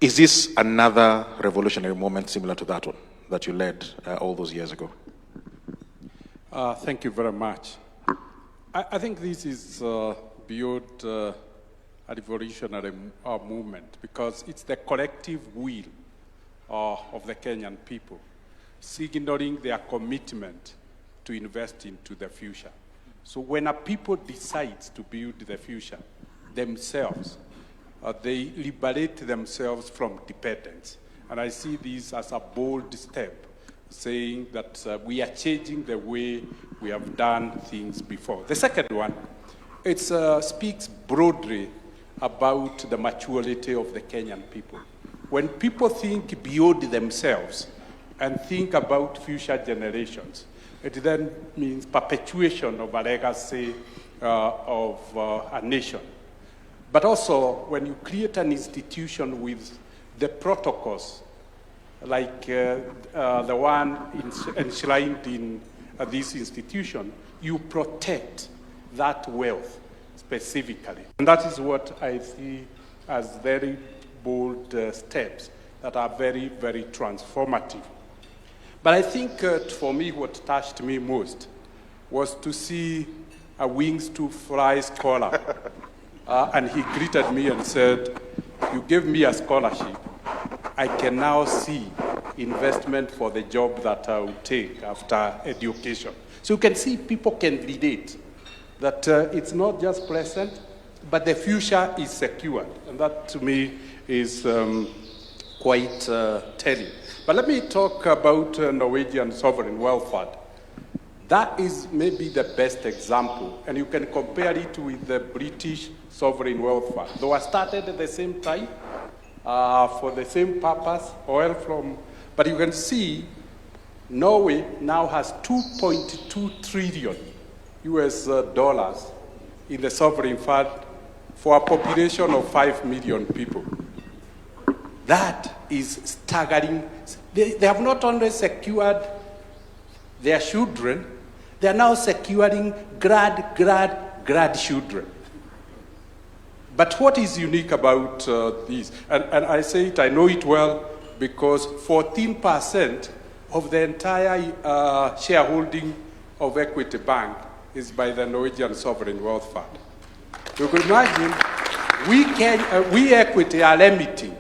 Is this another revolutionary moment similar to that one that you led all those years ago? Thank you very much. I think this is beyond a revolutionary movement, because it's the collective will of the Kenyan people, signaling their commitment to invest into the future. So when a people decides to build the future themselves, they liberate themselves from dependence. And I see this as a bold step, saying that we are changing the way we have done things before. The second one, it speaks broadly about the maturity of the Kenyan people. When people think beyond themselves and think about future generations, it then means perpetuation of a legacy of a nation. But also, when you create an institution with the protocols, like the one enshrined in this institution, you protect that wealth specifically. And that is what I see as very bold steps that are very, very transformative. But I think for me, what touched me most was to see a Wings to Fly scholar. And he greeted me and said, "You gave me a scholarship. I can now see investment for the job that I will take after education." So you can see people can relate that it's not just present, but the future is secured. And that to me is quite telling. But let me talk about Norwegian sovereign wealth fund. That is maybe the best example, and you can compare it with the British sovereign wealth fund. They were started at the same time for the same purpose, but you can see Norway now has 2.2 trillion US dollars in the sovereign fund for a population of 5 million people. That is staggering. They have not only secured their children, they are now securing grandchildren. But what is unique about this, and I say it, I know it well, because 14% of the entire shareholding of Equity Bank is by the Norwegian Sovereign Wealth Fund. You could imagine, we Equity are limiting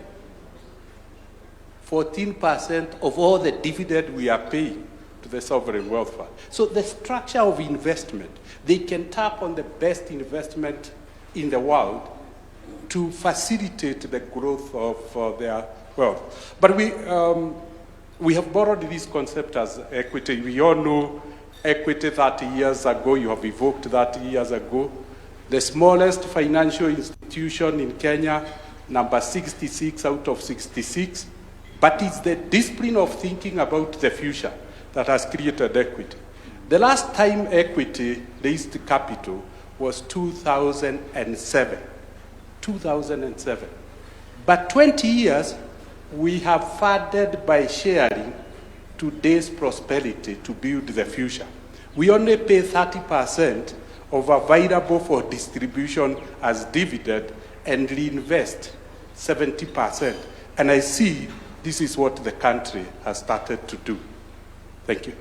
14% of all the dividend we are paying to the Sovereign Wealth Fund. So the structure of investment, they can tap on the best investment in the world to facilitate the growth of their wealth. But we have borrowed this concept as equity. We all know equity 30 years ago, you have evoked 30 years ago. The smallest financial institution in Kenya, number 66 out of 66. But it's the discipline of thinking about the future that has created equity. The last time equity raised capital was 2007. 2007. But 20 years, we have funded by sharing today's prosperity to build the future. We only pay 30% of available for distribution as dividend and reinvest 70%. And I see this is what the country has started to do. Thank you.